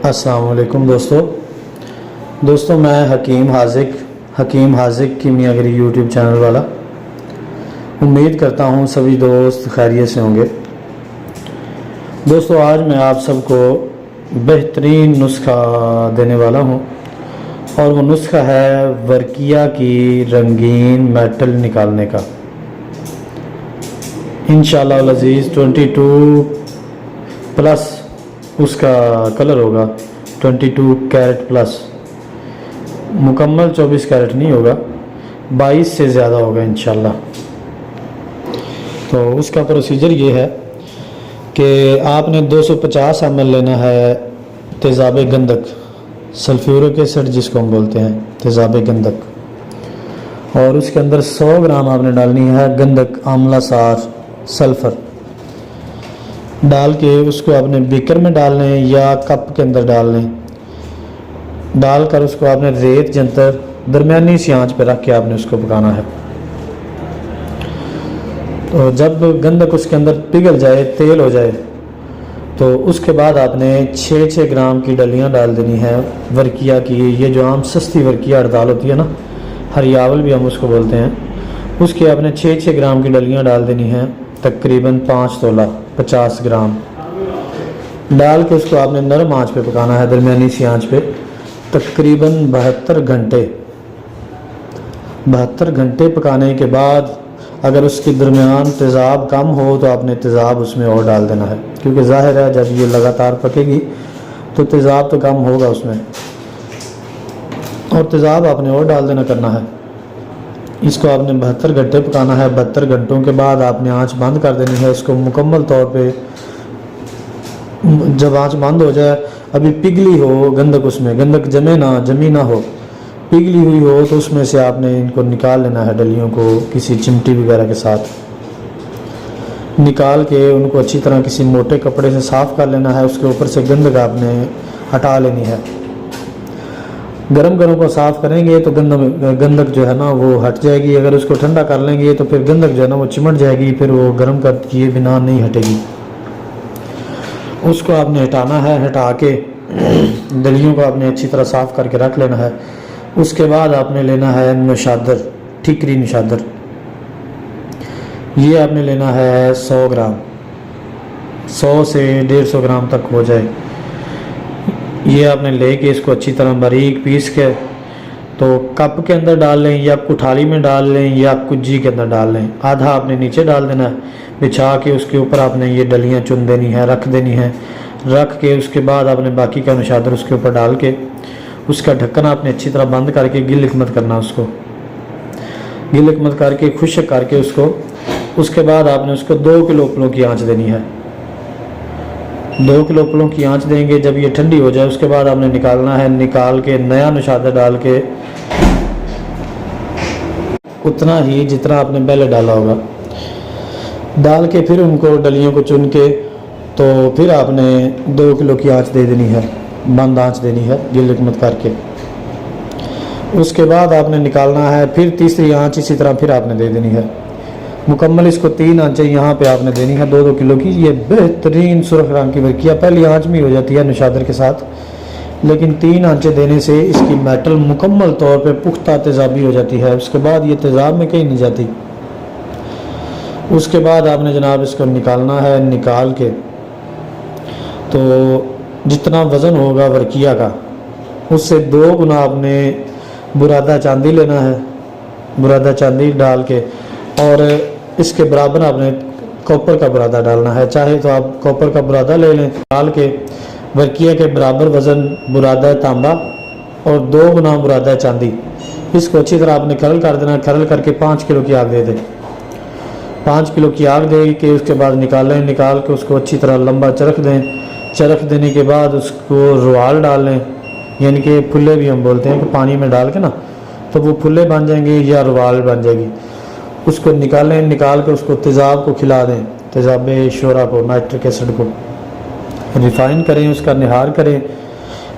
अस्सलाम वालेकुम दोस्तों मैं हकीम हाजिक कीमियागरी यूट्यूब चैनल वाला। उम्मीद करता हूँ सभी दोस्त खैरियत से होंगे। दोस्तों आज मैं आप सबको बेहतरीन नुस्खा देने वाला हूँ और वो नुस्खा है वर्किया की रंगीन मेटल निकालने का। इंशाअल्लाह अज़ीज़ 22 प्लस उसका कलर होगा, 22 कैरेट प्लस, मुकम्मल 24 कैरेट नहीं होगा, 22 से ज़्यादा होगा इंशाल्लाह। तो उसका प्रोसीजर ये है कि आपने 250 ml लेना है तेज़ाब गंधक, सल्फ्यूरिक एसिड जिसको हम बोलते हैं, तेज़ाब गंधक, और उसके अंदर 100 ग्राम आपने डालनी है गंधक आंवला सार सल्फ़र डाल के उसको आपने बीकर में डाल लें या कप के अंदर डाल लें। डालकर उसको आपने रेत जंतर दरमियानी सी आंच पर रख के आपने उसको पकाना है। तो जब गंधक उसके अंदर पिघल जाए, तेल हो जाए, तो उसके बाद आपने 6-6 ग्राम की डलियां डाल देनी है वर्किया की। ये जो आम सस्ती वर्किया हड़ताल होती है ना, हरियावल भी हम उसको बोलते हैं, उसकी आपने 6-6 ग्राम की डलियां डाल देनी है, तकरीबन 5 तोला 50 ग्राम डाल के उसको आपने नरम आंच पे पकाना है, दरमियानी सी आंच पे, तकरीबन 72 घंटे पकाने के बाद अगर उसके दरमियान तेज़ाब कम हो तो आपने तेज़ाब उसमें और डाल देना है, क्योंकि ज़ाहिर है जब ये लगातार पकेगी तो तेज़ाब तो कम होगा उसमें, और तेज़ाब आपने और डाल देना करना है। इसको आपने 72 घंटे पकाना है। 72 घंटों के बाद आपने आंच बंद कर देनी है इसको मुकम्मल तौर पे। जब आंच बंद हो जाए, अभी पिघली हो गंधक, उसमें गंधक जमी ना हो, पिघली हुई हो, तो उसमें से आपने इनको निकाल लेना है, डलियों को किसी चिमटी वगैरह के साथ निकाल के उनको अच्छी तरह किसी मोटे कपड़े से साफ़ कर लेना है। उसके ऊपर से गंधक आपने हटा लेनी है। गरम को साफ़ करेंगे तो गंधक जो है ना वो हट जाएगी। अगर उसको ठंडा कर लेंगे तो फिर गंधक जो है ना वो चिमट जाएगी, फिर वो गर्म कर किए बिना नहीं हटेगी। उसको आपने हटाना है। हटा के डलियों को आपने अच्छी तरह साफ़ करके रख लेना है। उसके बाद आपने लेना है निशादर, ठीकरी निशादर, ये आपने लेना है 100 ग्राम, 100 से 150 ग्राम तक हो जाए। ये आपने लेके इसको अच्छी तरह बारीक पीस के तो कप के अंदर डाल लें या कुठाली में डाल लें या कुज्जी के अंदर डाल लें। आधा आपने नीचे डाल देना है, बिछा के उसके ऊपर आपने ये डलियां चुन देनी है, रख देनी है। रख के उसके बाद आपने बाकी का निशादर उसके ऊपर डाल के उसका ढक्कन आपने अच्छी तरह बंद करके गिल्लिक मत करना, उसको गिल्लिक मत करके खुश्क करके उसके बाद आपने उसको 2 किलो उपलों की आँच देनी है। 2 किलो उपलों की आंच देंगे। जब ये ठंडी हो जाए उसके बाद आपने निकालना है। निकाल के नया निशादा डाल के उतना ही जितना आपने पहले डाला होगा डाल के फिर उनको डलियों को चुन के तो फिर आपने 2 किलो की आंच दे देनी है, बंद आंच देनी है, गिल्लिक मत करके। उसके बाद आपने निकालना है। फिर तीसरी आंच इसी तरह फिर आपने दे देनी है। मुकम्मल इसको 3 आंचें यहाँ पे आपने देनी है 2-2 किलो की। ये बेहतरीन सुर्ख रंग की वर्किया पहली आंच में हो जाती है निशादर के साथ, लेकिन 3 आंचें देने से इसकी मेटल मुकम्मल तौर पे पुख्ता तेज़ाबी हो जाती है। उसके बाद ये तेज़ाब में कहीं नहीं जाती। उसके बाद आपने जनाब इसको निकालना है। निकाल के तो जितना वज़न होगा वर्किया का उससे 2 गुना आपने बुरादा चांदी लेना है। बुरादा चांदी डाल के और इसके बराबर आपने कॉपर का बुरादा डालना है। चाहे तो आप कॉपर का बुरादा ले लें। डाल के वर्किया के बराबर वज़न बुरादा तांबा और 2 गुना बुरादा चांदी, इसको अच्छी तरह आपने खरल कर देना। खरल करके 5 किलो की आग दे दें। 5 किलो की आग दे के उसके बाद निकालें। निकाल के उसको अच्छी तरह लंबा चरख दें। चरख देने के बाद उसको रुआल डाल लें, यानी कि फुल्ले भी हम बोलते हैं कि पानी में डाल के ना तो वो फुल्ले बन जाएंगे या रुआल बन जाएगी। उसको निकालें। निकाल के उसको तेज़ाब को खिला दें, तेज़ाब शोरा को, नाइट्रिक एसिड को रिफ़ाइन करें, उसका निहार करें।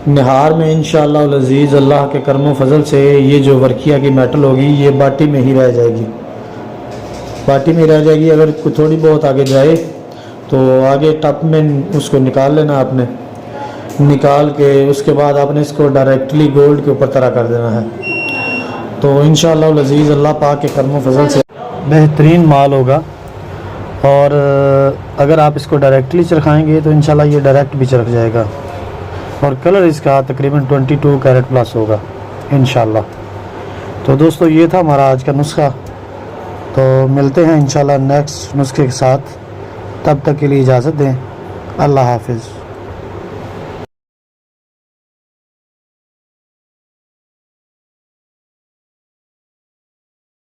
निहार में इंशाअल्लाह अज़ीज़ अल्लाह के करम फजल से ये जो वर्किया की मेटल होगी ये बाटी में ही रह जाएगी, बाटी में रह जाएगी। अगर थोड़ी बहुत आगे जाए तो आगे टप में उसको निकाल लेना आपने। निकाल के उसके बाद आपने इसको डायरेक्टली गोल्ड के ऊपर तरह कर देना है। तो इंशाअल्लाह लजीज़ अल्लाह पाक के करम फजल से बेहतरीन माल होगा। और अगर आप इसको डायरेक्टली चरखाएँगे तो इंशाअल्लाह ये डायरेक्ट भी चरख जाएगा। और कलर इसका तकरीबन 22 कैरेट प्लस होगा इंशाअल्लाह। तो दोस्तों ये था हमारा आज का नुस्खा। तो मिलते हैं इंशाअल्लाह नेक्स्ट नुस्खे के साथ। तब तक के लिए इजाज़त दें। अल्लाह हाफिज़।